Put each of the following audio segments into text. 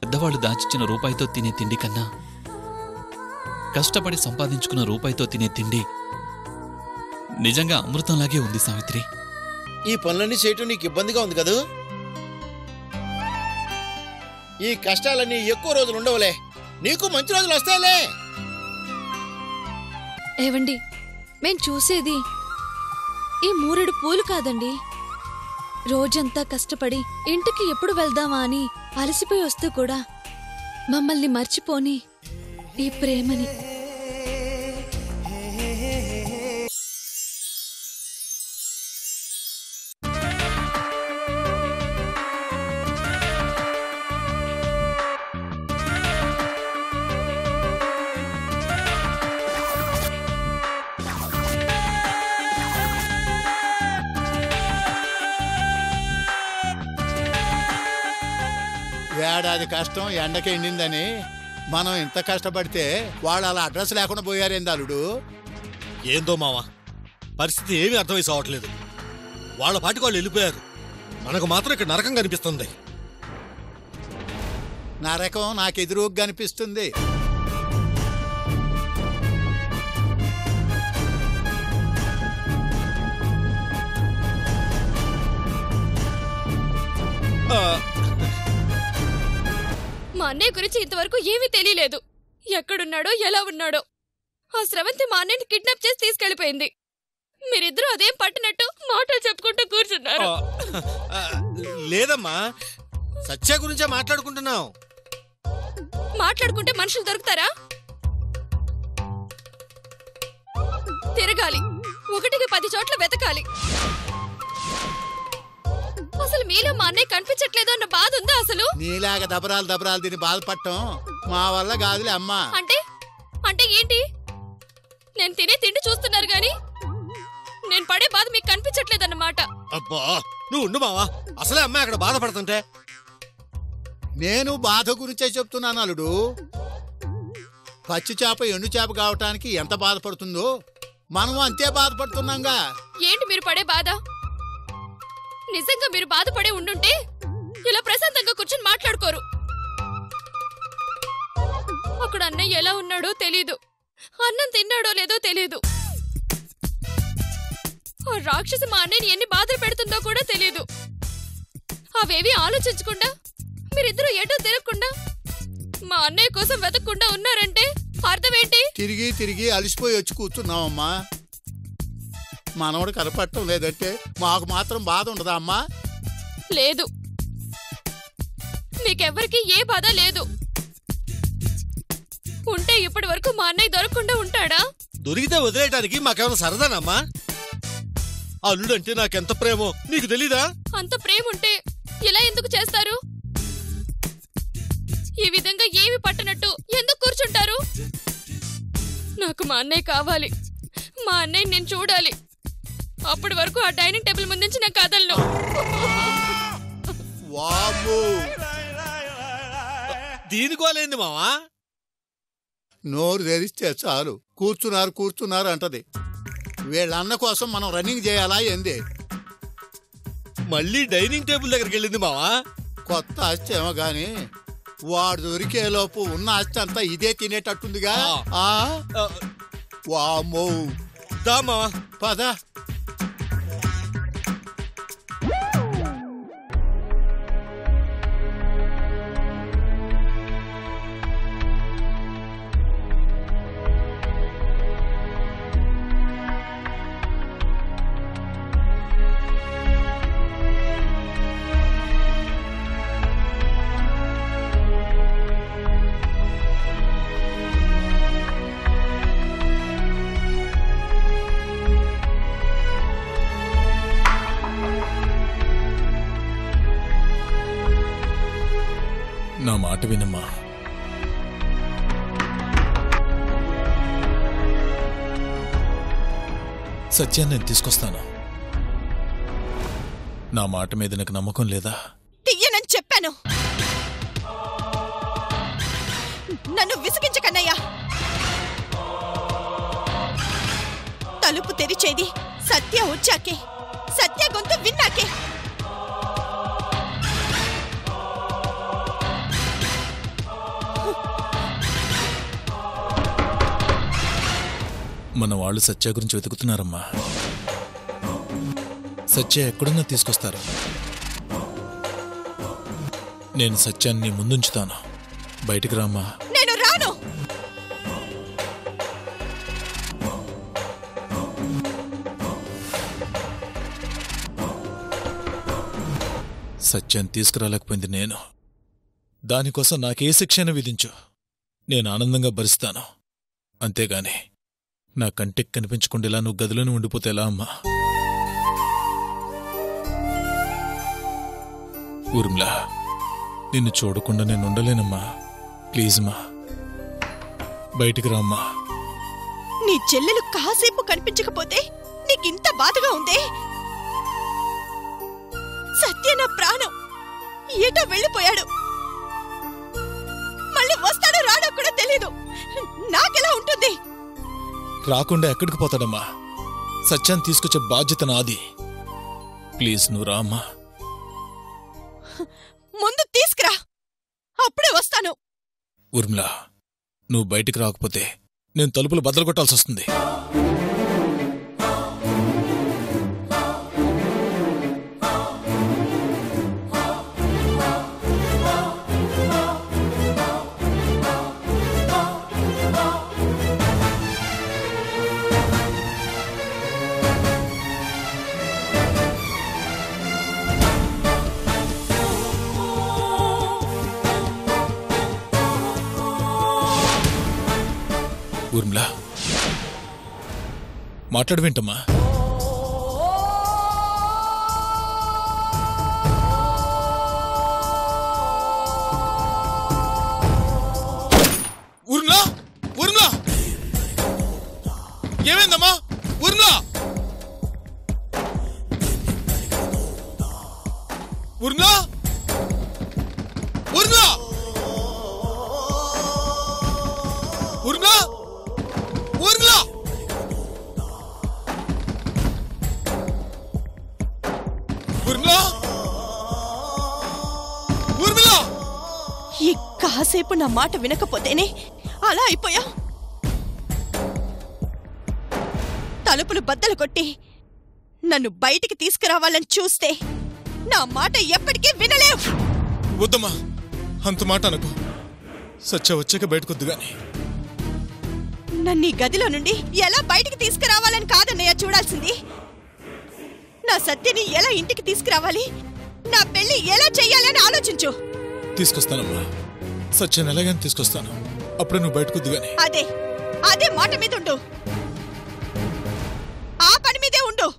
పెద్దవాళ్ళు దాచిచ్చిన రూపాయితో తినే తిండి కన్నా కష్టపడి సంపాదించుకున్న రూపాయితో తినే తిండి నిజంగా అమృతంలాగే ఉంది సావిత్రి. ఈ పనులన్నీ చేయటం నీకు ఇబ్బందిగా ఉంది కదూ? ఈ కష్టాలన్నీ ఎక్కువ రోజులు ఉండవులే, నీకు మంచి రోజులు వస్తాయిలే. ఏవండి, మేం చూసేది ఈ 3 పూలు కాదండి. రోజంతా కష్టపడి ఇంటికి ఎప్పుడు వెళ్దామా అని అలసిపోయి వస్తూ కూడా మమ్మల్ని మర్చిపోని ఈ ప్రేమని. ఏడాది కష్టం ఎండకి ఎండిందని మనం ఇంత కష్టపడితే వాళ్ళు అలా అడ్రస్ లేకుండా పోయారేంది అల్లుడు? ఏందో మావా, పరిస్థితి ఏమీ అర్థమై సావట్లేదు. వాళ్ళ పాటికి వాళ్ళు వెళ్ళిపోయారు, మనకు మాత్రం ఇక్కడ నరకం కనిపిస్తుంది. నరకం నాకెదురుగా కనిపిస్తుంది. మా అన్నయ్య గురించి ఇంతవరకు ఏమీ తెలియలేదు. ఎక్కడున్నాడో ఎలా ఉన్నాడో. ఆ స్రవంతి మా అన్నయ్యని కిడ్నాప్ చేసి తీసుకెళ్లిపోయింది. మీరిద్దరూ అదేం పట్టినట్టు మాటలు చెప్పుకుంటూ కూర్చున్నారు. లేదమ్మా, సత్య గురించే మాట్లాడుకుంటున్నాం. మాట్లాడుకుంటే మనుషులు దొరుకుతారా? తిరగాలి, 1కి 10 చోట్ల వెతకాలి. అసలు మీలో మా అన్నయ్య కనిపించట్లేదు అన్న బాధ ఉందా అసలు? నీలాగా దబరాలు తిని బాధపడటం మా వల్ల కాదులే అమ్మా. అంటే ఏంటి? నేను తినే తిండి చూస్తున్నారు గాని నేను పడే బాధ మీకు కనిపించట్లేదన్నమాట. అబ్బా, నువ్వు ఉండు మావా, అసలే అమ్మాయి అక్కడ బాధపడుతుంటే. నేను బాధ గురించే చెప్తున్నాను అల్లుడు. పచ్చి చేప ఎండు చేప కావటానికి ఎంత బాధపడుతుందో మనం అంతే బాధపడుతున్నాంగా. ఏంటి మీరు పడే బాధ? నిజంగా మీరు బాధపడే ఉండుంటే ఇలా ప్రశాంతంగా కూర్చొని మాట్లాడుకోరు. అక్కడ అన్నయ్య ఎలా ఉన్నాడో తెలీదు, అన్నం తిన్నాడో లేదో తెలీదు. ఆ రాక్షసి మా అన్నయ్యని ఎన్ని బాధలు పెడుతుందో కూడా తెలీదు. అవేవి ఆలోచించకుండా మీరిద్దరూ ఎటో తిరగకుండా మా అన్నయ్య కోసం వెతకకుండా ఉన్నారంటే అర్థమేంటి? తిరిగి అలిసిపోయి వచ్చి కూర్చున్నావమ్మా. మనోడు కనపడటం లేదంటే మాకు మాత్రం బాధ ఉండదా అమ్మా? లేదు, మీకెవ్వరికి ఏ బాధ లేదు. ఉంటే ఇప్పటి వరకు మా అన్నయ్య దొరకకుండా ఉంటాడా? దొరికితే వదిలేయటానికి మాకేమైనా సరదానమ్మా? అల్లుడంటే నాకెంత ప్రేమో నీకు తెలీదా? అంత ప్రేమ ఉంటే ఇలా ఎందుకు చేస్తారు? ఈ విధంగా ఏమి పట్టనట్టు ఎందుకు కూర్చుంటారు? నాకు మా అన్నయ్య కావాలి, మా అన్నయ్య నేను చూడాలి. అప్పటి వరకు ఆ డైనింగ్ టేబుల్ ముందుంచి నేను కదలను. దీనికోలేంది మావా? నోరు తెరిస్తే చాలు కూర్చున్నారు అంటది. వీళ్ళన్న కోసం మనం రన్నింగ్ చేయాలా ఏంది? మళ్ళీ డైనింగ్ టేబుల్ దగ్గరికి వెళ్ళింది మావా. కొత్త ఆస్తి ఏమో గాని వాడు దొరికేలోపు ఉన్న ఆస్తి అంతా ఇదే తినేటట్టుందిగా. వామ్మో, దా మావా పద. నా మాట వినమ్మా. సత్యాన్ని నేను తీసుకొస్తాను. నా మాట మీద నాకు నమ్మకం లేదా? తీయనని చెప్పాను. నన్ను విసిగించకన్నయ్యా. తలుపు తెరిచేది సత్య వచ్చాకే, సత్య గొంతు విన్నాకే. మన వాళ్ళు సత్య గురించి వెతుకుతున్నారమ్మా. సత్య ఎక్కడున్నా తీసుకొస్తారు. నేను సత్యాన్ని ముందుంచుతాను. బయటికి రామ్మా. నేను రాను. సత్యాన్ని తీసుకురాలేకపోయింది నేను. దానికోసం నాకే శిక్షను విధించు. నేను ఆనందంగా భరిస్తాను. అంతేగాని నా కంటికి కనిపించకుండా నువ్వు గదిలోనే ఉండిపోతే ఎలా అమ్మా? ఊర్మిళ, నిన్ను చూడకుండా నేను ఉండలేనమ్మా. ప్లీజ్ మా, బయటికి రామ్మా. నీ చెల్లెలు కాసేపు కనిపించకపోతే నీకింత బాధగా ఉందే? సత్య నా ప్రాణం, ఏటో వెళ్ళిపోయాడు. మళ్ళీ వస్తాడో రాడో కూడా తెలీదు. నాకెలా ఉంటుంది? రాకుండా ఎక్కడికి పోతాడమ్మా? సత్యాన్ని తీసుకొచ్చే బాధ్యత నాది. ప్లీజ్ నువ్వు రామ్మా. ముందు తీసుకురా, అప్పుడే వస్తాను. ఊర్మిళ, నువ్వు బయటికి రాకపోతే నేను తలుపులు బద్దలు కొట్టాల్సి వస్తుంది. ఊర్మిళ, మాట్లాడవేంటమ్మా? ఊర్మిళ, ఊర్మిళ, ఏమైందమ్మా? ఊర్మిళ, ఊర్మిళ, ఊర్మిళ, ఊర్మిళ, ఊర్మిళ, ఊర్మిళ, ఊర్మిళ. ఈ కాసేపు నా మాట వినకపోతేనే అలా అయిపోయా. తలుపులు బద్దలు కొట్టి నన్ను బయటికి తీసుకురావాలని చూస్తే నా మాట ఎప్పటికీ వినలేవు. వద్దమ్మా, అంత మాట అనకు. సత్య వచ్చాక బయటకొద్దు గాని. నన్ను ఈ గదిలో నుండి ఎలా బయటికి తీసుకురావాలని కాదన్నయ్య చూడాల్సింది. నా సత్యని ఎలా ఇంటికి తీసుకురావాలి, నా పెళ్లి ఎలా చెయ్యాలని ఆలోచించు. తీసుకొస్తానమ్మా, సత్యాన్ని ఎలాగైనా తీసుకొస్తాను. అప్పుడే నువ్వు బయటకొద్దు గాని. అదే అదే మాట మీద ఉండు, ఆ పని మీదే ఉండు.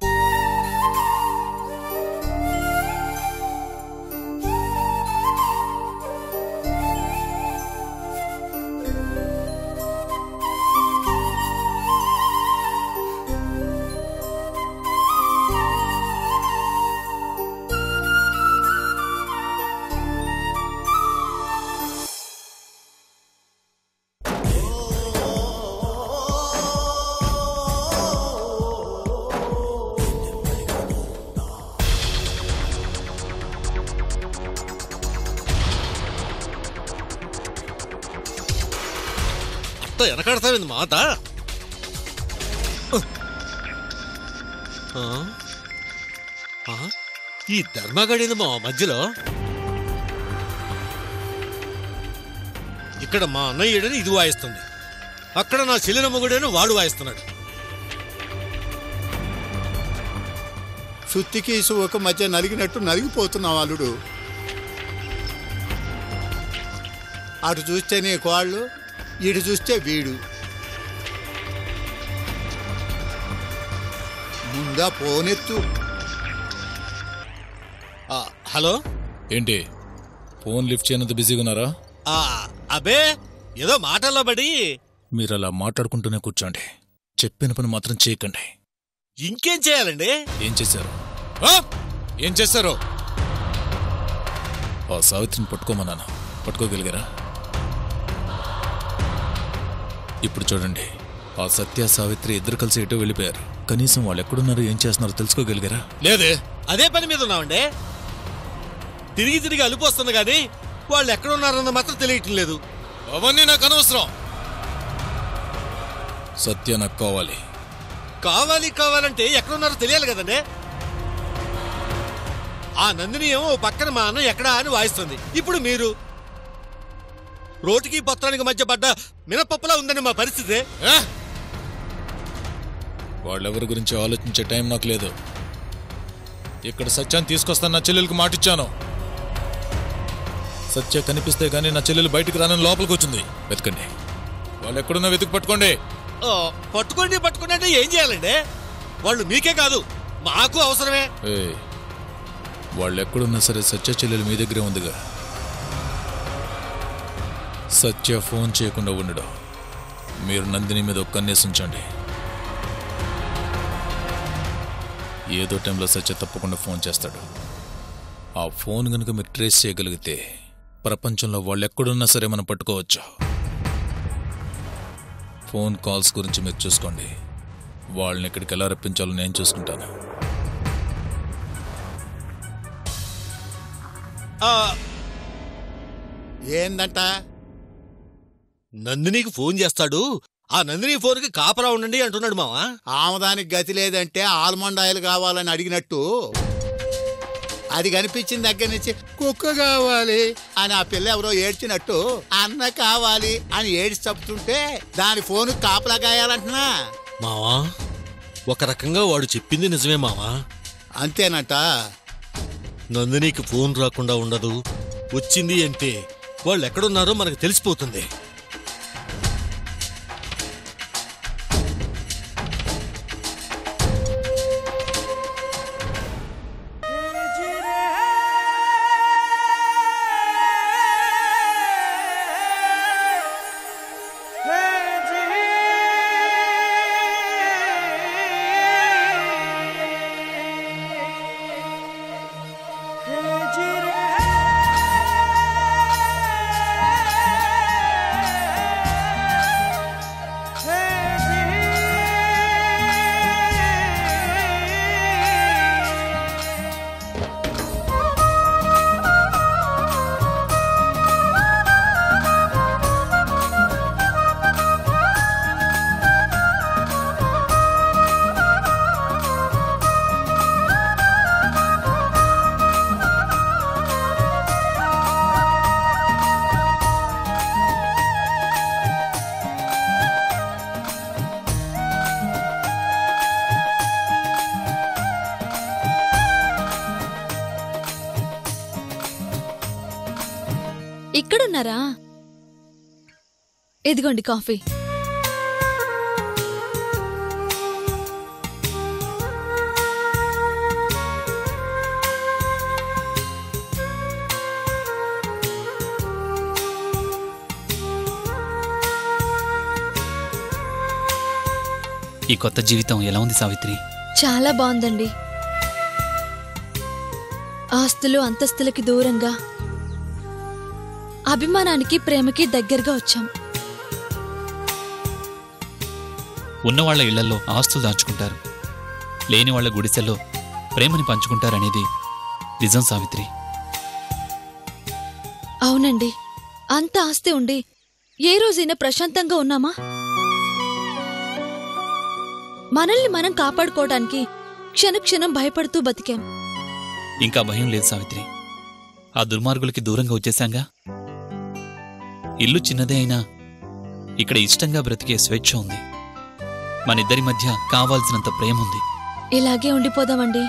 వెనకాడతావింది మాత. ఈ ధర్మగడింది మా మధ్యలో. ఇక్కడ మా అన్నయ్యడని ఇది వాయిస్తుంది, అక్కడ నా చెల్లిన మొగుడని వాడు వాయిస్తున్నాడు. సుత్తికి సువకు మధ్య నలిగినట్టు నలిగిపోతున్నావు అల్లుడు. అటు చూస్తే నీ కోళ్ళు, ఇటు చూస్తే వీడు. ముందా పోనెత్తు. హలో, ఏంటి ఫోన్ లిఫ్ట్ చేయనంత బిజీగా ఉన్నారా? అబే ఏదో మాటల్లో పడి. మీరు అలా మాట్లాడుకుంటూనే కూర్చోండి, చెప్పిన పని మాత్రం చేయకండి. ఇంకేం చేయాలండి? ఏం చేశారు? ఏం చేశారు? ఆ సావిత్రిని పట్టుకోమన్నాను, పట్టుకోగలిగారా? ఇప్పుడు చూడండి, ఆ సత్య సావిత్రి ఇద్దరు కలిసి ఎటో వెళ్ళిపోయారు. కనీసం వాళ్ళు ఎక్కడున్నారో ఏం చేస్తున్నారో తెలుసుకోగలిగారా? లేదే, అదే పని మీద ఉన్నామండి. తిరిగి తిరిగి అలుపు వస్తుంది కానీ వాళ్ళు ఎక్కడున్నారన్న మాత్రం తెలియటం లేదు. అవన్నీ నాకు అనవసరం. సత్య నాకు కావాలి. కావాలి కావాలంటే ఎక్కడున్నారో తెలియాలి కదండి. ఆ నందిని ఏమో పక్కన మా అన్న ఎక్కడా అని వాయిస్తుంది. ఇప్పుడు మీరు రోటికి పత్రానికి మధ్య పడ్డ మినపప్పులా ఉందని మా పరిస్థితి. వాళ్ళెవరి గురించి ఆలోచించే టైం నాకు లేదు. ఇక్కడ సత్యాన్ని తీసుకొస్తాను, నా చెల్లెలకు మాటిచ్చాను. సత్య కనిపిస్తే గానీ నా చెల్లెలు బయటికి రానని లోపలికి వచ్చింది. వెతకండి, వాళ్ళు ఎక్కడున్నా వెతుకు పట్టుకోండి. పట్టుకోండి అంటే ఏం చేయాలండి? వాళ్ళు మీకే కాదు మాకు అవసరమే. వాళ్ళు ఎక్కడున్నా సరే సత్య చెల్లెలు మీ దగ్గరే ఉందిగా. సత్య ఫోన్ చేయకుండా ఉండడం. మీరు నందిని మీద ఒక కన్నేసి ఉంచండి. ఏదో టైంలో సత్య తప్పకుండా ఫోన్ చేస్తాడు. ఆ ఫోన్ గనుక మీరు ట్రేస్ చేయగలిగితే ప్రపంచంలో వాళ్ళు ఎక్కడున్నా సరే మనం పట్టుకోవచ్చు. ఫోన్ కాల్స్ గురించి మీరు చూసుకోండి. వాళ్ళని ఇక్కడికి ఎలా రప్పించాలో నేను చూసుకుంటాను. ఏందంట? నందినికి ఫోన్ చేస్తాడు. ఆ నందిని ఫోన్కి కాపరా ఉండండి అంటున్నాడు మావా. ఆమదానికి గతి లేదంటే ఆల్మండ్ ఆయిల్ కావాలని అడిగినట్టు అది కనిపించిన దగ్గర నుంచి కుక్క కావాలి అని ఆ పిల్ల ఎవరో ఏడ్చినట్టు అన్న కావాలి అని ఏడ్చి చెప్తుంటే దాని ఫోన్ కాపలా కాయాలంటున్నా. మావా ఒక రకంగా వాడు చెప్పింది నిజమే మావా. అంతేనట. నందినికి ఫోన్ రాకుండా ఉండదు. వచ్చింది అంటే వాళ్ళు ఎక్కడున్నారో మనకు తెలిసిపోతుంది. ఇక్కడున్నారా? ఇదిగోండి కాఫీ. ఈ కొత్త జీవితం ఎలా ఉంది సావిత్రి? చాలా బాగుందండి. ఆస్తులు అంతస్తులకి దూరంగా అభిమానానికి ప్రేమకి దగ్గరగా వచ్చాం. ఉన్నవాళ్ల ఇళ్లలో ఆస్తులు దాచుకుంటారు, లేని వాళ్ల గుడిసెల్లో ప్రేమని పంచుకుంటారనేది నిజం సావిత్రి. అవునండి, అంత ఆస్తి ఉండి ఏ రోజైనా ప్రశాంతంగా ఉన్నామా? మనల్ని మనం కాపాడుకోవడానికి క్షణక్షణం భయపడుతూ బతికాం. ఇంకా భయం లేదు సావిత్రి. ఆ దుర్మార్గులకి దూరంగా వచ్చేశాంగా. ఇల్లు చిన్నదే అయినా ఇక్కడ ఇష్టంగా బ్రతికే స్వేచ్ఛ ఉంది. మనిద్దరి మధ్య కావాల్సినంత ప్రేమ ఉంది. ఇలాగే ఉండిపోదామండి,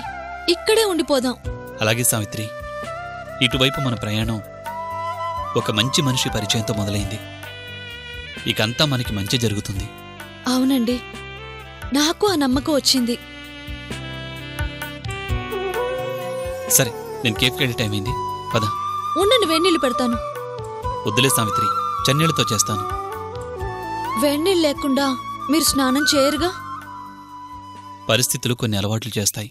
ఇక్కడే ఉండిపోదాం. అలాగే సావిత్రి. ఇటువైపు మన ప్రయాణం ఒక మంచి మనిషి పరిచయంతో మొదలైంది. ఇకంతా మనకి మంచి జరుగుతుంది. అవునండి, నాకు ఆ నమ్మకం వచ్చింది. సరే, నేను కేఫ్కి వెళ్ళే టైం అయింది, పద. ఉండండి, వేణీళ్ళు పెడతాను. వద్దులే సావిత్రి, చన్నీళ్లతో చేస్తాను. వేణీళ్ళు లేకుండా మీరు స్నానం చేయరుగా? పరిస్థితులు కొన్ని అలవాట్లు చేస్తాయి,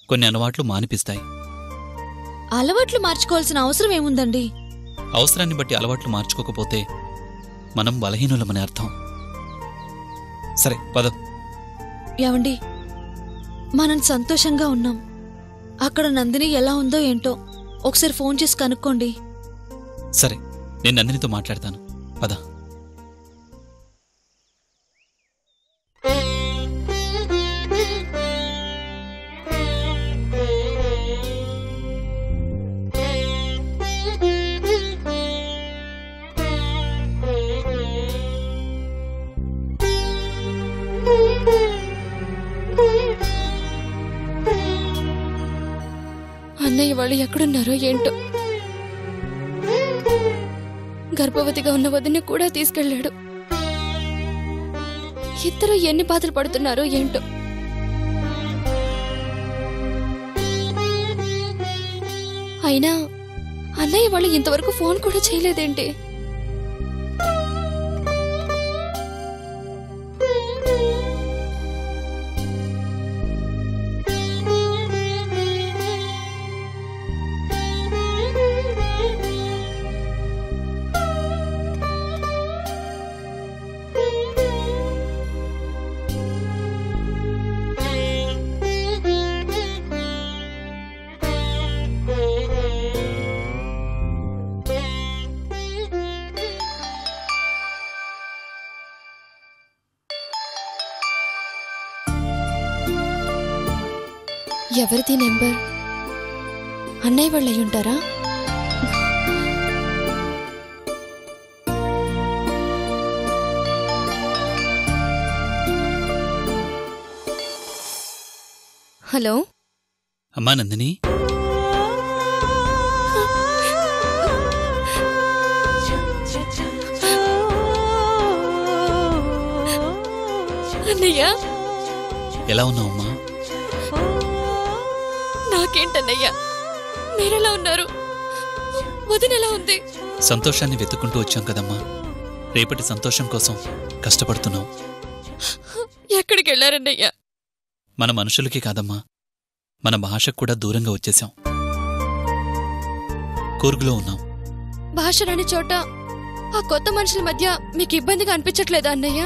కొన్ని అలవాట్లు మానిపిస్తాయి. అలవాట్లు మార్చుకోవాల్సిన అవసరం ఏముందండి? అవసరాన్ని బట్టి అలవాట్లు మార్చుకోకపోతే మనం బలహీనులమనే అర్థం. సరే పద. ఏవండి, మనం సంతోషంగా ఉన్నాం. అక్కడ నందిని ఎలా ఉందో ఏంటో ఒకసారి ఫోన్ చేసి కనుక్కోండి. సరే, నేను నందినితో మాట్లాడతాను, పద. వాళ్ళు ఎక్కడున్నారో ఏంటో. గర్భవతిగా ఉన్న వదిని కూడా తీసుకెళ్లాడు. ఇద్దరు ఎన్ని బాధలు పడుతున్నారో ఏంటో. అయినా అన్నయ్య వాళ్ళు ఇంతవరకు ఫోన్ కూడా చేయలేదేంటి? ఎవరిది నెంబర్? అన్నయ్య వాళ్ళు అయి ఉంటారా? హలో అమ్మా నందిని, అన్నయ్య, ఎలా ఉన్నావమ్మా? నాకేంటన్నయ్యా, మీరెలా ఉన్నారు? వదినెలా ఉంది? సంతోషాన్ని వెతుక్కుంటూ వచ్చాం కదమ్మా. రేపటి సంతోషం కోసం కష్టపడుతున్నాం. ఎక్కడికి వెళ్ళారన్నయ్యా? మన మనుషులకి కాదమ్మా, మన భాషకు కూడా దూరంగా వచ్చేశాం. కూర్గులో ఉన్నాం. భాష రాని చోట ఆ కొత్త మనుషుల మధ్య మీకు ఇబ్బందిగా అనిపించట్లేదా అన్నయ్య?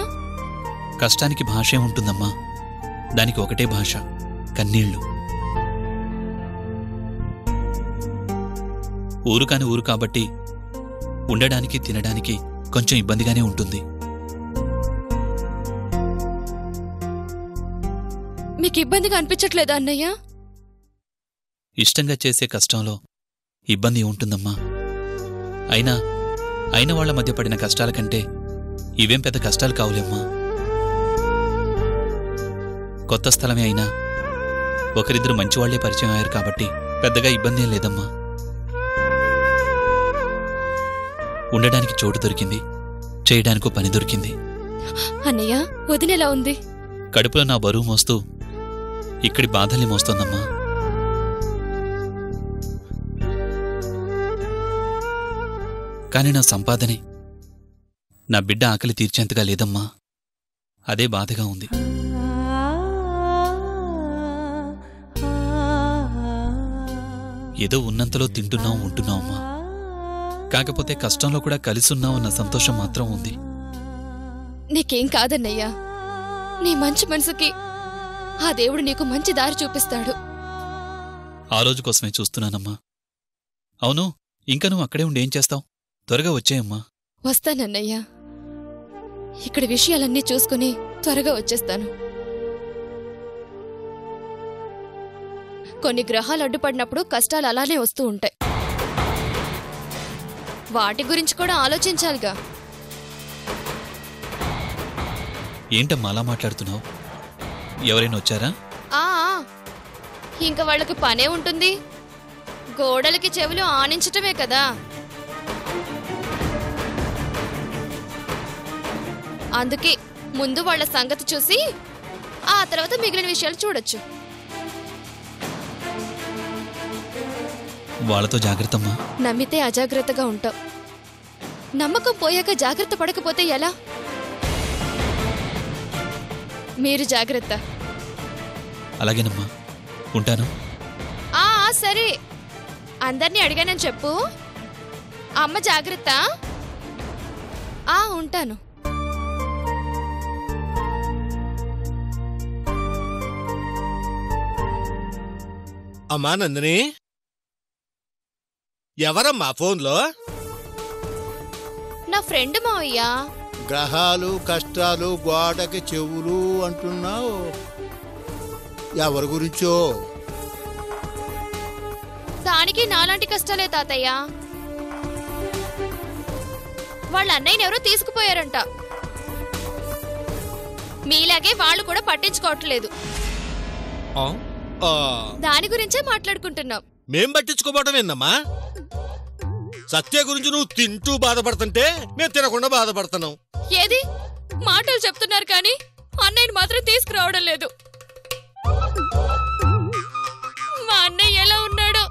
కష్టానికి భాషే ఉంటుందమ్మా. దానికి ఒకటే భాష, కన్నీళ్లు. ఊరు కాని ఊరు కాబట్టి ఉండడానికి తినడానికి కొంచెం ఇబ్బందిగానే ఉంటుంది. మీకు ఇబ్బందిగా అనిపించట్లేదా అన్నయ్య? ఇష్టంగా చేసే కష్టంలో ఇబ్బంది ఉంటుందమ్మా. అయిన వాళ్ల మధ్య పడిన కష్టాల కంటే ఇవేం పెద్ద కష్టాలు కావులేమ్మా. కొత్త స్థలమే అయినా ఒకరిద్దరు మంచివాళ్లే పరిచయం అయ్యారు కాబట్టి పెద్దగా ఇబ్బంది ఏం లేదమ్మా. ఉండడానికి చోటు దొరికింది, చేయడానికో పని దొరికింది. అన్నయ్య, వదినెలా ఉంది? కడుపులో నా బరువు మోస్తూ ఇక్కడి బాధల్ని మోస్తోందమ్మా. కాని నా సంపాదనే నా బిడ్డ ఆకలి తీర్చేంతగా లేదమ్మా. అదే బాధగా ఉంది. ఏదో ఉన్నంతలో తింటున్నాం ఉంటున్నావమ్మా. కాకపోతే కష్టంలో కూడా కలిసున్నామన్న సంతోషం మాత్రం ఉంది. నీకేం కాదన్నయ్యా. నీ మంచి మనసుకి ఆ దేవుడు నీకు మంచి దారి చూపిస్తాడు. ఆ రోజు కోసమే చూస్తున్నానమ్మా. అవును, ఇంకా నువ్వు అక్కడే ఉండి ఏం చేస్తావు? త్వరగా వచ్చేయమ్మా. వస్తానన్నయ్యా. ఇక్కడ విషయాలన్నీ చూసుకుని త్వరగా వచ్చేస్తాను. కొన్ని గ్రహాలు అడ్డుపడినప్పుడు కష్టాలు అలానే వస్తూ ఉంటాయి. వాటి గురించి కూడా ఆలోచించాలిగా. ఏంటమ్మా అలా మాట్లాడుతున్నావు? ఎవరైనా వచ్చారా? ఇంకా వాళ్ళకి పనే ఉంటుంది. గోడలకి చెవులు ఆనించటమే కదా. అందుకే ముందు వాళ్ళ సంగతి చూసి ఆ తర్వాత మిగిలిన విషయాలు చూడొచ్చు. వాళ్ళతో జాగ్రత్తమ్మా. నమ్మితే అజాగ్రత్తగా ఉంటాం. నమ్మకం పోయాక జాగ్రత్త పడకపోతే ఎలా? మీరు జాగ్రత్త. అలాగేనమ్మా, ఉంటాను. సరే, అందర్నీ అడిగానని చెప్పు. అమ్మ జాగ్రత్త. ఉంటాను. అమ్మా నందిని, ఎవరమ్మా ఫోన్లో? నా ఫ్రెండ్ మావయ్య. గ్రహాలు కష్టాలు గోడకి చెవులు అంటున్నావు. ఎవరి గురించో? దానికి నాలాంటి కష్టాలే తాతయ్య. వాళ్ళ అన్నయ్యని ఎవరో తీసుకుపోయారంట. మీలాగే వాళ్ళు కూడా పట్టించుకోవట్లేదు. దాని గురించే మాట్లాడుకుంటున్నాం. మేం పట్టించుకోబోవటం ఏందమ్మా? సత్య గురించి నువ్వు తింటూ బాధపడుతుంటే మేము తినకుండా బాధపడుతున్నాం. ఏది మాటలు చెప్తున్నారు కానీ అన్నయ్యని మాత్రం తీసుకురావడం లేదు. మా అన్నయ్య ఎలా ఉన్నాడో,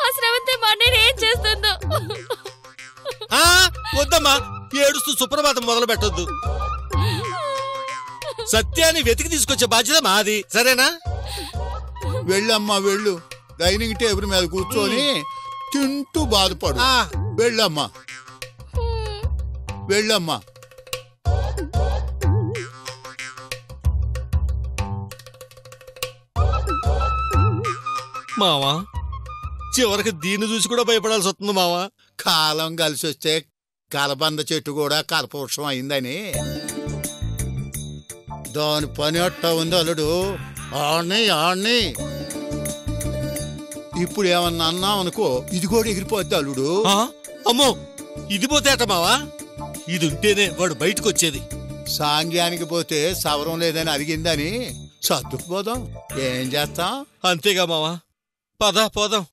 ఆ స్రవంతి మా అన్నయ్యని ఏం చేస్తుందో. వద్దమ్మా, ఏడుస్తూ సుప్రభాతం మొదలు పెట్టొద్దు. సత్యాన్ని వెతికి తీసుకొచ్చే బాధ్యత మాది, సరేనా? వెళ్ళమ్మా వెళ్ళు, డైనింగ్ టేబుల్ మీద కూర్చొని తింటూ బాధపడు. వెళ్ళమ్మా వెళ్ళమ్మా. మావా, చివరికి దీన్ని చూసి కూడా భయపడాల్సి వస్తుంది మావా. కాలం కలిసి వస్తే కలబంద చెట్టు కూడా కల్పవృక్షం అయిందని. దాని పని అట్టా ఉంది అల్లుడు. ఆణ్ణి ఇప్పుడు ఏమన్నా అన్నాం అనుకో, ఇది కూడా ఎగిరిపోద్ది అల్లుడు. అమ్మో, ఇది పోతే అట మావా? ఇది ఉంటేనే వాడు బయటకు వచ్చేది. సాంగ్యానికి పోతే సవరం లేదని అడిగిందని సర్దుకుపోదాం. ఏం చేస్తాం? అంతేగా మావా, పద పోదాం.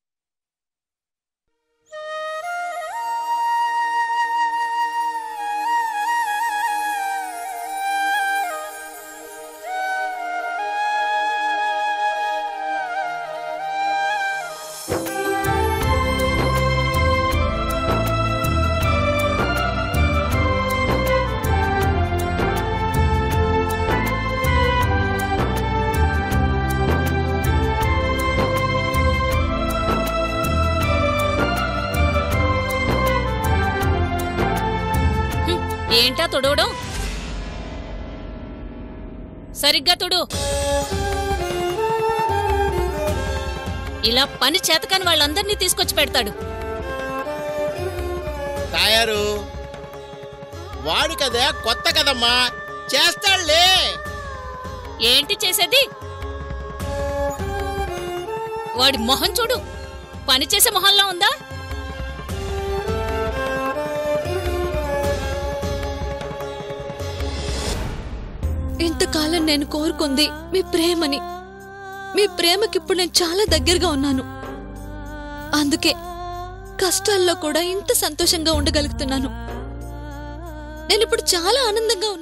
ఏంటా తుడవడం? సరిగ్గా తుడు. ఇలా పని చేతకాని వాళ్ళందరినీ తీసుకొచ్చి పెడతాడు. తయారు వాడు కదా, కొత్త కదమ్మా, చేస్తాడులే. ఏంటి చేసేది? వాడి మొహం చూడు, పని చేసే మొహంలో ఉందా? ఇంతకాలం నేను కోరుకుంది మీ ప్రేమని. మీ ప్రేమకిప్పుడు నేను చాలా దగ్గరగా ఉన్నాను. అందుకే కష్టాల్లో కూడా ఇంత సంతోషంగా ఉండగలుగుతున్నాను. నేనిప్పుడు చాలా ఆనందంగా ఉన్నాను.